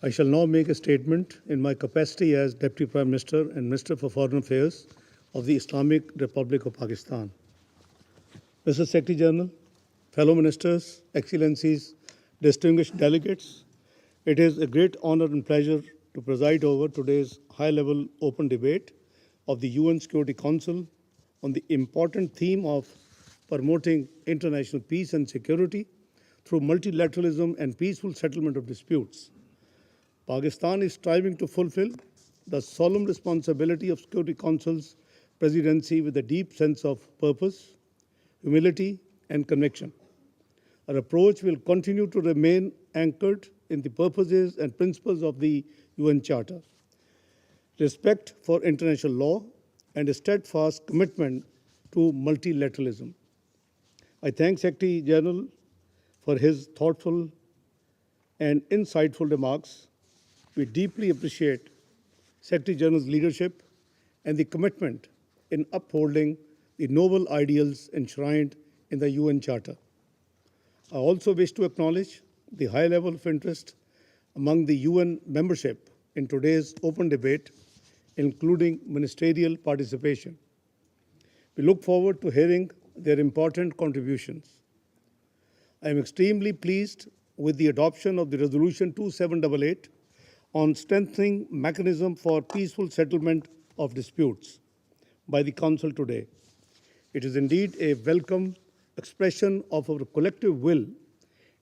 I shall now make a statement in my capacity as Deputy Prime Minister and Minister for Foreign Affairs of the Islamic Republic of Pakistan. Mr. Secretary General, fellow ministers, excellencies, distinguished delegates, it is a great honor and pleasure to preside over today's high-level open debate of the UN Security Council on the important theme of promoting international peace and security through multilateralism and peaceful settlement of disputes. Pakistan is striving to fulfill the solemn responsibility of Security Council's presidency with a deep sense of purpose, humility, and conviction. Our approach will continue to remain anchored in the purposes and principles of the UN Charter, respect for international law, and a steadfast commitment to multilateralism. I thank Secretary General for his thoughtful and insightful remarks. We deeply appreciate Secretary General's leadership and the commitment in upholding the noble ideals enshrined in the UN Charter. I also wish to acknowledge the high level of interest among the UN membership in today's open debate, including ministerial participation. We look forward to hearing their important contributions. I am extremely pleased with the adoption of the Resolution 2788 on strengthening mechanism for peaceful settlement of disputes by the Council today. It is indeed a welcome expression of our collective will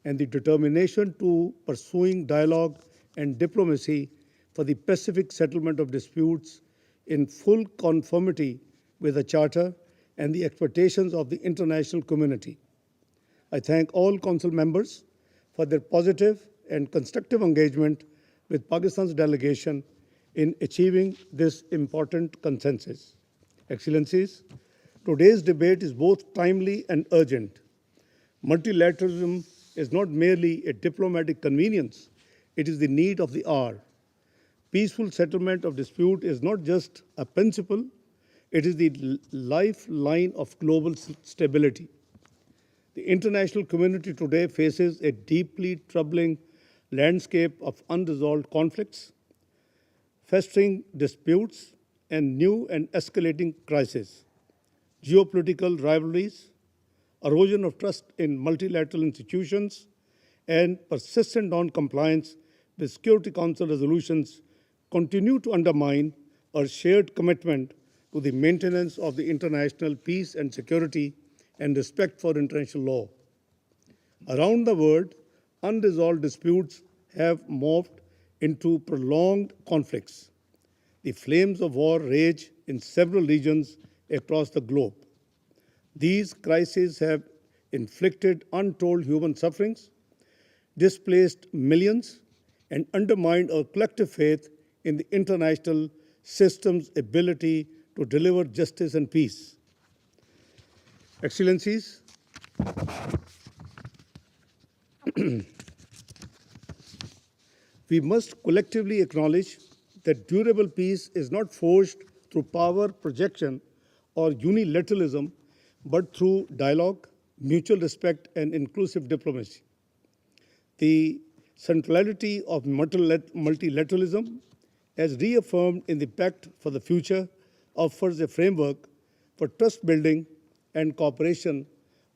and the determination to pursuing dialogue and diplomacy for the pacific settlement of disputes in full conformity with the Charter and the expectations of the international community. I thank all Council members for their positive and constructive engagement with Pakistan's delegation in achieving this important consensus. Excellencies, today's debate is both timely and urgent. Multilateralism is not merely a diplomatic convenience, it is the need of the hour. Peaceful settlement of dispute is not just a principle, it is the lifeline of global stability. The international community today faces a deeply troubling landscape of unresolved conflicts, festering disputes, and new and escalating crises. Geopolitical rivalries, erosion of trust in multilateral institutions, and persistent non-compliance with Security Council resolutions continue to undermine our shared commitment to the maintenance of the international peace and security and respect for international law. Around the world, unresolved disputes have morphed into prolonged conflicts. The flames of war rage in several regions across the globe. These crises have inflicted untold human sufferings, displaced millions, and undermined our collective faith in the international system's ability to deliver justice and peace. Excellencies, we must collectively acknowledge that durable peace is not forged through power projection or unilateralism, but through dialogue, mutual respect, and inclusive diplomacy. The centrality of multilateralism, as reaffirmed in the Pact for the Future, offers a framework for trust building and cooperation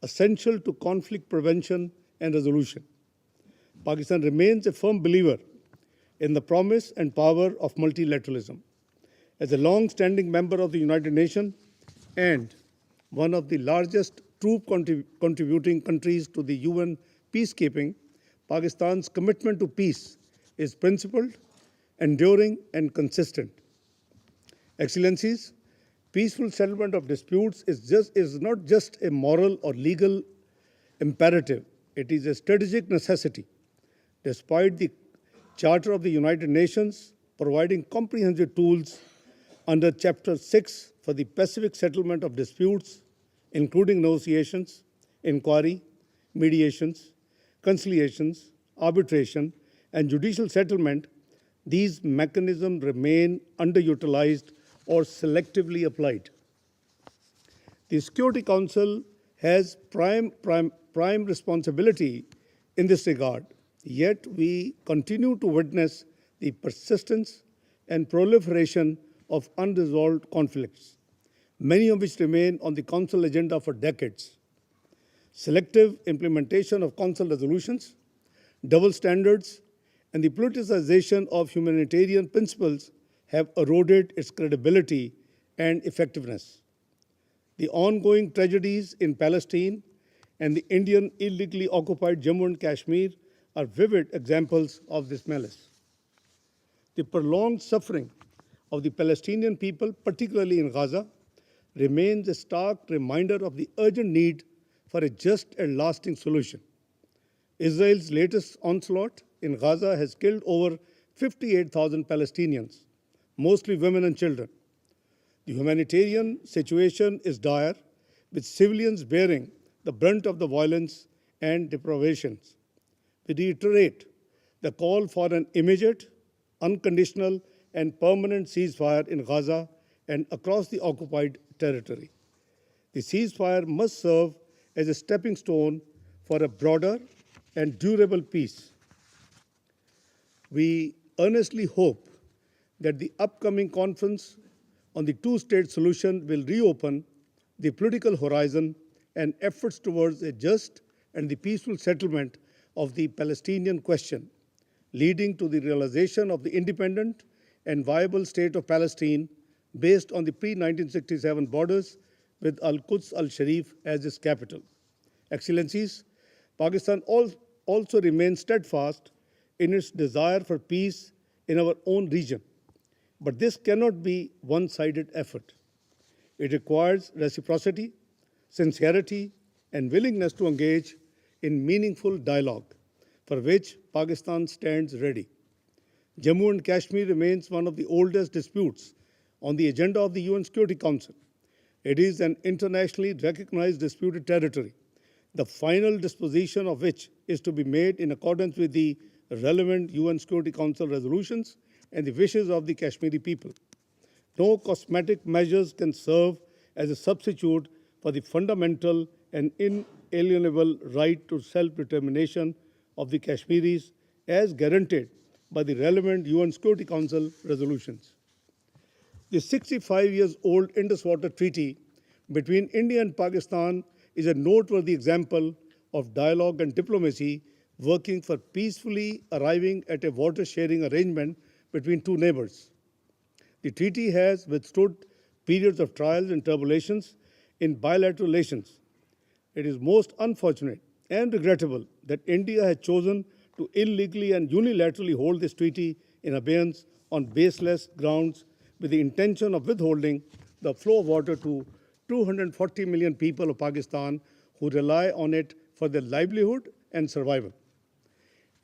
essential to conflict prevention and resolution. Pakistan remains a firm believer in the promise and power of multilateralism. As a long-standing member of the United Nations and one of the largest troop contributing countries to the UN peacekeeping, Pakistan's commitment to peace is principled, enduring, and consistent. Excellencies, peaceful settlement of disputes is not just a moral or legal imperative, it is a strategic necessity. Despite the Charter of the United Nations providing comprehensive tools under Chapter 6 for the pacific settlement of disputes, including negotiations, inquiry, mediations, conciliations, arbitration, and judicial settlement, these mechanisms remain underutilized or selectively applied. The Security Council has prime responsibility in this regard. Yet we continue to witness the persistence and proliferation of unresolved conflicts, many of which remain on the Council agenda for decades. Selective implementation of Council resolutions, double standards, and the politicization of humanitarian principles have eroded its credibility and effectiveness. The ongoing tragedies in Palestine and the Indian illegally occupied Jammu and Kashmir are vivid examples of this malice. The prolonged suffering of the Palestinian people, particularly in Gaza, remains a stark reminder of the urgent need for a just and lasting solution. Israel's latest onslaught in Gaza has killed over 58,000 Palestinians, mostly women and children. The humanitarian situation is dire, with civilians bearing the brunt of the violence and deprivations. We reiterate the call for an immediate, unconditional, and permanent ceasefire in Gaza and across the occupied territory. The ceasefire must serve as a stepping stone for a broader and durable peace. We earnestly hope that the upcoming conference on the two-state solution will reopen the political horizon and efforts towards a just and the peaceful settlement of the Palestinian question, leading to the realization of the independent and viable state of Palestine based on the pre-1967 borders with Al-Quds al-Sharif as its capital. Excellencies, Pakistan also remains steadfast in its desire for peace in our own region. But this cannot be a one-sided effort. It requires reciprocity, sincerity, and willingness to engage in meaningful dialogue, for which Pakistan stands ready. Jammu and Kashmir remains one of the oldest disputes on the agenda of the UN Security Council. It is an internationally recognized disputed territory, the final disposition of which is to be made in accordance with the relevant UN Security Council resolutions and the wishes of the Kashmiri people. No cosmetic measures can serve as a substitute for the fundamental and inalienable right to self-determination of the Kashmiris as guaranteed by the relevant UN Security Council resolutions. The 65-year-old Indus Water Treaty between India and Pakistan is a noteworthy example of dialogue and diplomacy working for peacefully arriving at a water-sharing arrangement between two neighbors. The treaty has withstood periods of trials and tribulations in bilateral relations. It is most unfortunate and regrettable that India has chosen to illegally and unilaterally hold this treaty in abeyance on baseless grounds with the intention of withholding the flow of water to 240 million people of Pakistan who rely on it for their livelihood and survival.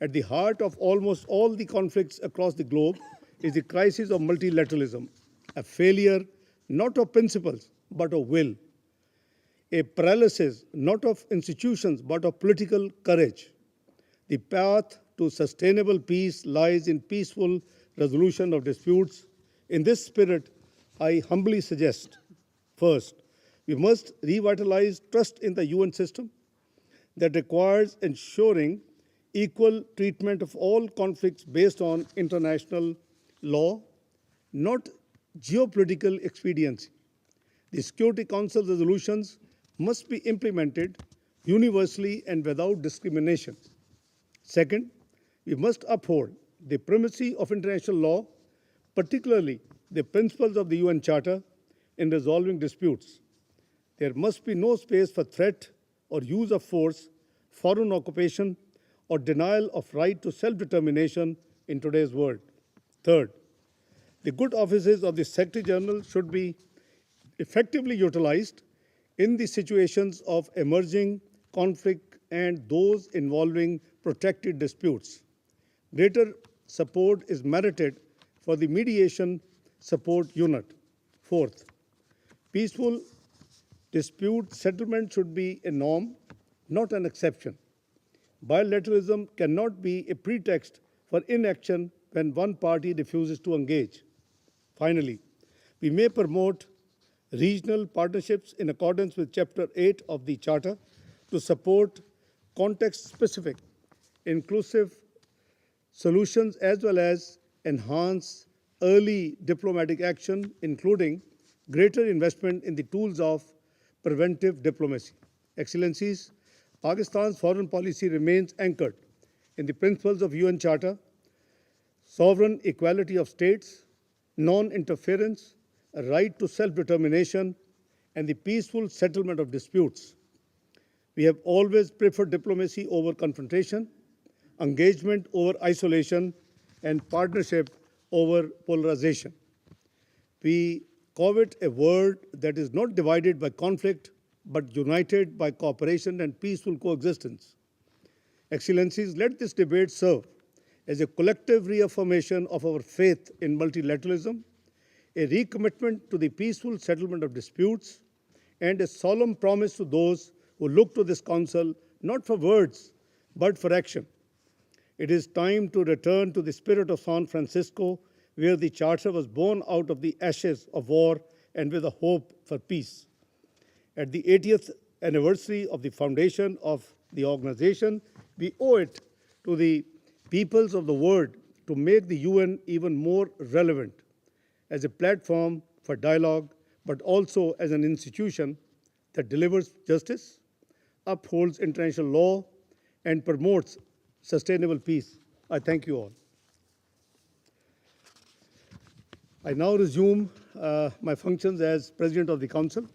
At the heart of almost all the conflicts across the globe is the crisis of multilateralism, a failure not of principles but of will, a paralysis not of institutions but of political courage. The path to sustainable peace lies in peaceful resolution of disputes. In this spirit, I humbly suggest, first, we must revitalize trust in the UN system that requires ensuring equal treatment of all conflicts based on international law, not geopolitical expediency. The Security Council resolutions must be implemented universally and without discrimination. Second, we must uphold the primacy of international law, particularly the principles of the UN Charter, in resolving disputes. There must be no space for threat or use of force, foreign occupation, or denial of right to self-determination in today's world. Third, the good offices of the Secretary General should be effectively utilized in the situations of emerging conflict and those involving protracted disputes. Greater support is merited for the mediation support unit. Fourth, peaceful dispute settlement should be a norm, not an exception. Bilateralism cannot be a pretext for inaction when one party refuses to engage. Finally, we may promote regional partnerships in accordance with Chapter 8 of the Charter to support context-specific, inclusive solutions as well as enhance early diplomatic action, including greater investment in the tools of preventive diplomacy. Excellencies, Pakistan's foreign policy remains anchored in the principles of UN Charter, sovereign equality of states, non-interference, a right to self-determination, and the peaceful settlement of disputes. We have always preferred diplomacy over confrontation, engagement over isolation, and partnership over polarization. We covet a world that is not divided by conflict, but united by cooperation and peaceful coexistence. Excellencies, let this debate serve as a collective reaffirmation of our faith in multilateralism, a recommitment to the peaceful settlement of disputes, and a solemn promise to those who look to this Council not for words, but for action. It is time to return to the spirit of San Francisco, where the Charter was born out of the ashes of war and with a hope for peace. At the 80th anniversary of the foundation of the organization, we owe it to the peoples of the world to make the UN even more relevant as a platform for dialogue, but also as an institution that delivers justice, upholds international law, and promotes sustainable peace. I thank you all. I now resume my functions as President of the Council.